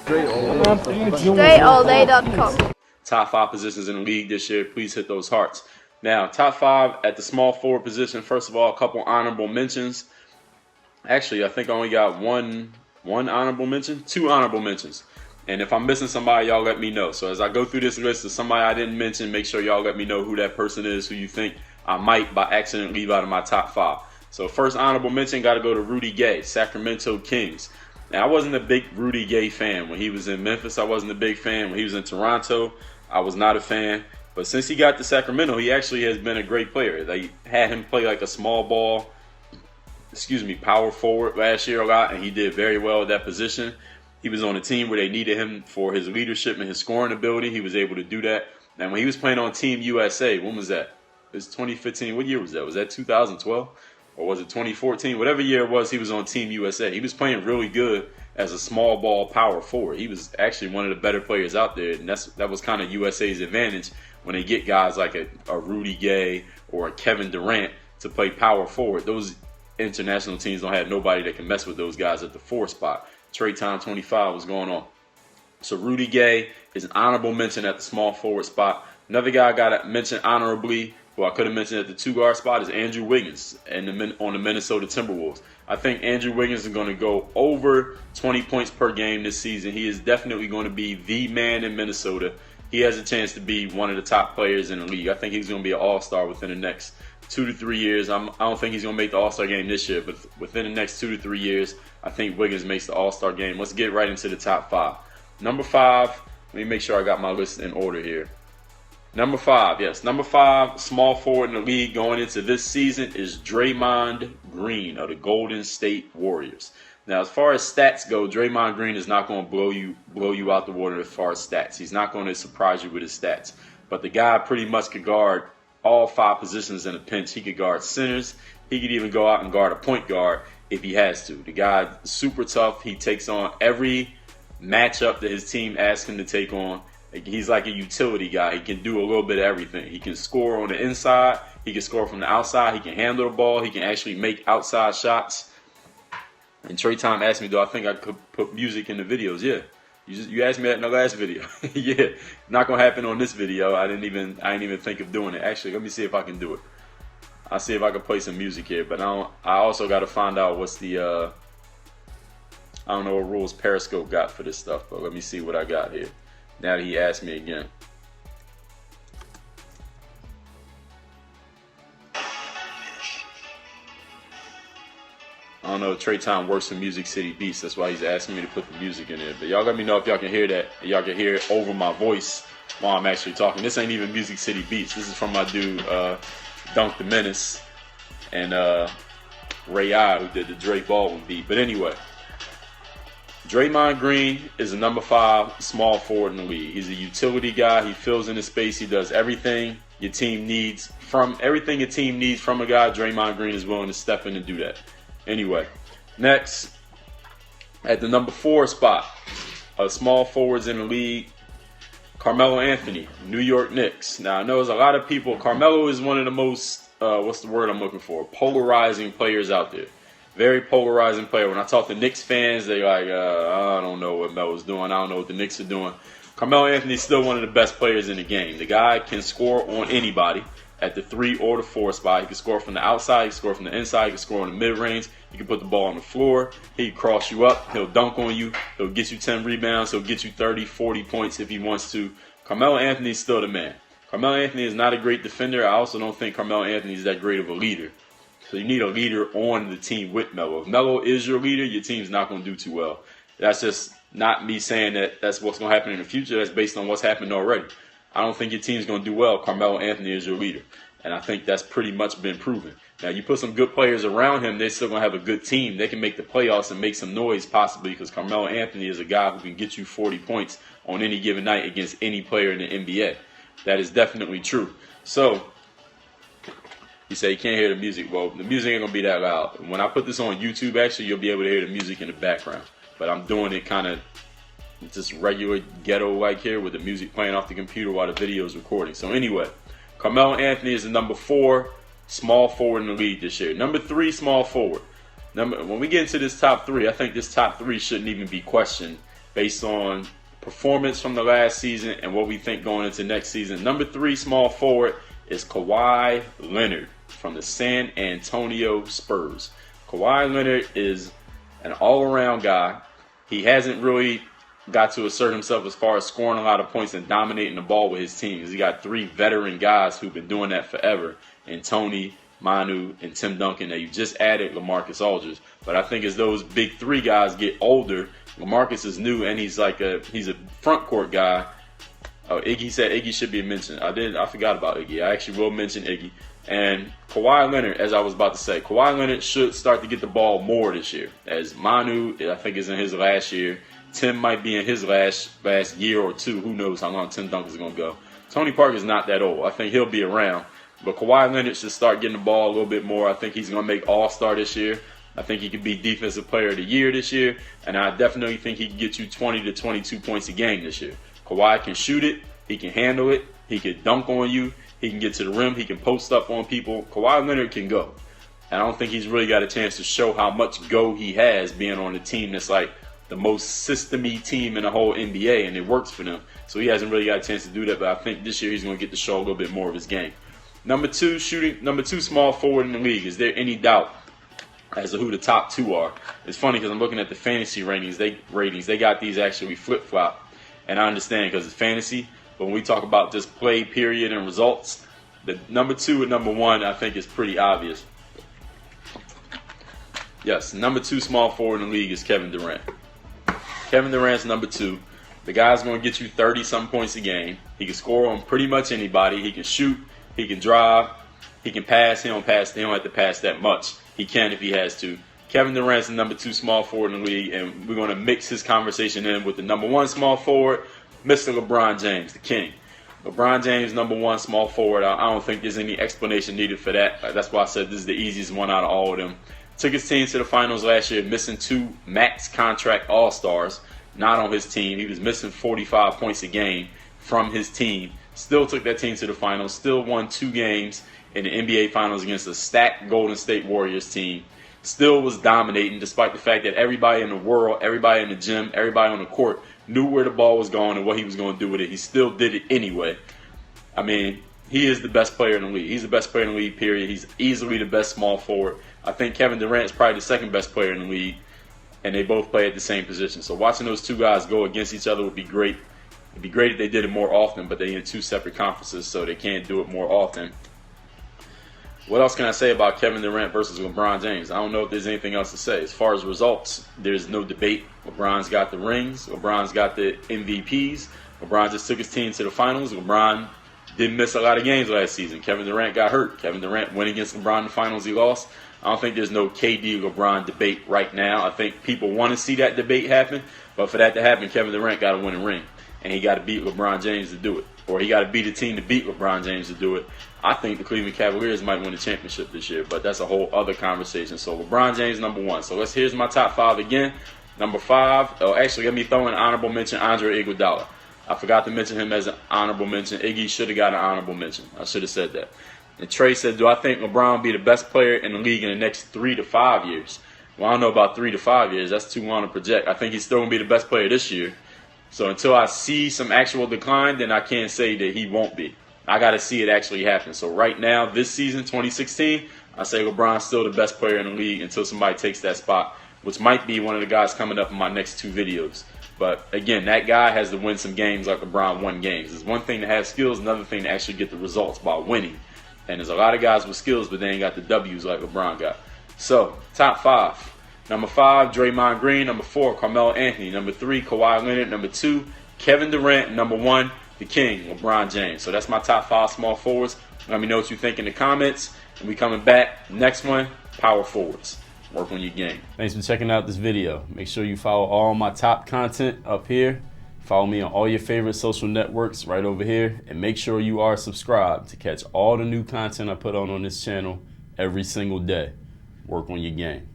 StraightallDay.com. Top 5 positions in the league this year. Please hit those hearts. Now, top 5 at the small forward position. First of all, a couple honorable mentions. Actually, I think I only got one honorable mention, 2 honorable mentions. And if I'm missing somebody, y'all let me know. So as I go through this list of somebody I didn't mention, make sure y'all let me know who that person is, who you think I might by accident leave out of my top 5. So first honorable mention got to go to Rudy Gay, Sacramento Kings. Now, I wasn't a big Rudy Gay fan. When he was in Memphis, I wasn't a big fan. When he was in Toronto, I was not a fan. But since he got to Sacramento, he actually has been a great player. They had him play like a small ball, power forward last year a lot, and he did very well at that position. He was on a team where they needed him for his leadership and his scoring ability. He was able to do that. And when he was playing on Team USA, when was that? It was 2015. What year was that? Was that 2012? Or was it 2014? Whatever year it was, he was on Team USA. He was playing really good as a small ball power forward. He was actually one of the better players out there. And that was kind of USA's advantage when they get guys like a Rudy Gay or a Kevin Durant to play power forward. Those international teams don't have nobody that can mess with those guys at the 4 spot. Trade time 25 was going on. So Rudy Gay is an honorable mention at the small forward spot. Another guy I got to mention honorably, who I could have mentioned at the 2 guard spot, is Andrew Wiggins on the Minnesota Timberwolves. I think Andrew Wiggins is going to go over 20 points per game this season. He is definitely going to be the man in Minnesota. He has a chance to be one of the top players in the league. I think he's going to be an all-star within the next 2 to 3 years. I don't think he's going to make the all-star game this year, but within the next 2 to 3 years, I think Wiggins makes the all-star game. Let's get right into the top 5. Number 5, let me make sure I got my list in order here. Number 5, small forward in the league going into this season is Draymond Green of the Golden State Warriors. Now, as far as stats go, Draymond Green is not going to blow you out the water as far as stats. He's not going to surprise you with his stats. But the guy pretty much could guard all 5 positions in a pinch. He could guard centers. He could even go out and guard a point guard if he has to. The guy's super tough. He takes on every matchup that his team asks him to take on. He's like a utility guy. He can do a little bit of everything. He can score on the inside. He can score from the outside. He can handle the ball. He can actually make outside shots. And Trey Tom asked me, do I think I could put music in the videos? Yeah. You asked me that in the last video. Yeah. Not gonna happen on this video. I didn't even think of doing it. Actually, let me see if I can do it. I'll see if I can play some music here. But I also got to find out what's the I don't know what rules Periscope got for this stuff. But let me see what I got here. Now that he asked me again. I don't know if Trey Tom works for Music City Beats. That's why he's asking me to put the music in there. But y'all let me know if y'all can hear that. Y'all can hear it over my voice while I'm actually talking. This ain't even Music City Beats. This is from my dude, Dunk the Menace and Ray I, who did the Dre Baldwin beat. But anyway, Draymond Green is a number 5 small forward in the league. He's a utility guy. He fills in the space. He does everything your team needs from a guy. Draymond Green is willing to step in and do that. Anyway, next at the number 4 spot of small forwards in the league, Carmelo Anthony, New York Knicks. Now I know there's a lot of people. Carmelo is one of the most what's the word I'm looking for? Polarizing players out there. Very polarizing player. When I talk to Knicks fans, they like, I don't know what Melo's doing. I don't know what the Knicks are doing. Carmelo Anthony is still one of the best players in the game. The guy can score on anybody at the 3 or the 4 spot. He can score from the outside. He can score from the inside. He can score on the mid-range. He can put the ball on the floor. He can cross you up. He'll dunk on you. He'll get you 10 rebounds. He'll get you 30, 40 points if he wants to. Carmelo Anthony is still the man. Carmelo Anthony is not a great defender. I also don't think Carmelo Anthony is that great of a leader. So you need a leader on the team with Melo. If Melo is your leader, your team's not going to do too well. That's just not me saying that that's what's going to happen in the future. That's based on what's happened already. I don't think your team's going to do well. Carmelo Anthony is your leader. And I think that's pretty much been proven. Now, you put some good players around him, they're still going to have a good team. They can make the playoffs and make some noise possibly because Carmelo Anthony is a guy who can get you 40 points on any given night against any player in the NBA. That is definitely true. So, you say you can't hear the music. Well, the music ain't going to be that loud. When I put this on YouTube, actually, you'll be able to hear the music in the background. But I'm doing it kind of just regular ghetto-like here with the music playing off the computer while the video is recording. So anyway, Carmelo Anthony is the number 4 small forward in the league this year. Number 3 small forward. When we get into this top 3, I think this top 3 shouldn't even be questioned based on performance from the last season and what we think going into next season. Number 3 small forward is Kawhi Leonard from the San Antonio Spurs. Kawhi Leonard is an all-around guy. He hasn't really got to assert himself as far as scoring a lot of points and dominating the ball with his teams. He got 3 veteran guys who've been doing that forever, and Tony, Manu, and Tim Duncan. Now you just added LaMarcus Aldridge, but I think as those big 3 guys get older, LaMarcus is new and he's a front court guy. Oh, Iggy said Iggy should be mentioned. I forgot about Iggy. I actually will mention Iggy. And Kawhi Leonard, as I was about to say, Kawhi Leonard should start to get the ball more this year. As Manu, I think, is in his last year. Tim might be in his last year or 2. Who knows how long Tim Duncan's going to go. Tony Parker's not that old. I think he'll be around. But Kawhi Leonard should start getting the ball a little bit more. I think he's going to make All-Star this year. I think he could be Defensive Player of the Year this year. And I definitely think he can get you 20 to 22 points a game this year. Kawhi can shoot it. He can handle it. He can dunk on you. He can get to the rim. He can post up on people. Kawhi Leonard can go. And I don't think he's really got a chance to show how much go he has being on a team that's like the most system-y team in the whole NBA, and it works for them. So he hasn't really got a chance to do that, but I think this year he's going to get to show a little bit more of his game. Number 2 small forward in the league. Is there any doubt as to who the top 2 are? It's funny because I'm looking at the fantasy ratings. They got these actually flip-flop, and I understand because it's fantasy. But when we talk about just play, period, and results, the number 2 and number 1, I think, is pretty obvious. Yes, number 2 small forward in the league is Kevin Durant. Kevin Durant's number 2. The guy's going to get you 30-something points a game. He can score on pretty much anybody. He can shoot. He can drive. He can pass. He don't have to pass that much. He can if he has to. Kevin Durant's the number 2 small forward in the league, and we're going to mix his conversation in with the number 1 small forward, Mr. LeBron James, the king. LeBron James, number 1 small forward. I don't think there's any explanation needed for that. That's why I said this is the easiest one out of all of them. Took his team to the finals last year, missing 2 max contract All-Stars, not on his team. He was missing 45 points a game from his team. Still took that team to the finals. Still won 2 games in the NBA Finals against a stacked Golden State Warriors team. Still was dominating despite the fact that everybody in the world, everybody in the gym, everybody on the court knew where the ball was going and what he was going to do with it. He still did it anyway. I mean, he is the best player in the league. He's the best player in the league, period. He's easily the best small forward. I think Kevin Durant is probably the second best player in the league, and they both play at the same position. So watching those 2 guys go against each other would be great. It'd be great if they did it more often, but they're in 2 separate conferences, so they can't do it more often. What else can I say about Kevin Durant versus LeBron James? I don't know if there's anything else to say. As far as results, there's no debate. LeBron's got the rings. LeBron's got the MVPs. LeBron just took his team to the finals. LeBron didn't miss a lot of games last season. Kevin Durant got hurt. Kevin Durant went against LeBron in the finals. He lost. I don't think there's no KD LeBron debate right now. I think people want to see that debate happen, but for that to happen, Kevin Durant got to win a ring, and he got to beat LeBron James to do it, or he got to beat a team to beat LeBron James to do it. I think the Cleveland Cavaliers might win the championship this year, but that's a whole other conversation. So LeBron James, number 1. So here's my top 5 again. Number 5, actually, let me throw in an honorable mention, Andre Iguodala. I forgot to mention him as an honorable mention. Iggy should have got an honorable mention. I should have said that. And Trey said, do I think LeBron will be the best player in the league in the next 3 to 5 years? Well, I don't know about 3 to 5 years. That's too long to project. I think he's still going to be the best player this year. So until I see some actual decline, then I can't say that he won't be. I got to see it actually happen. So right now, this season, 2016, I say LeBron's still the best player in the league until somebody takes that spot, which might be one of the guys coming up in my next 2 videos. But again, that guy has to win some games like LeBron won games. It's one thing to have skills, another thing to actually get the results by winning. And there's a lot of guys with skills, but they ain't got the W's like LeBron got. So, top 5. Number 5, Draymond Green. Number 4, Carmelo Anthony. Number 3, Kawhi Leonard. Number 2, Kevin Durant. Number 1, the king, LeBron James. So that's my top 5 small forwards. Let me know what you think in the comments. And we coming back. Next one, power forwards. Work on your game. Thanks for checking out this video. Make sure you follow all my top content up here. Follow me on all your favorite social networks right over here. And make sure you are subscribed to catch all the new content I put on this channel every single day. Work on your game.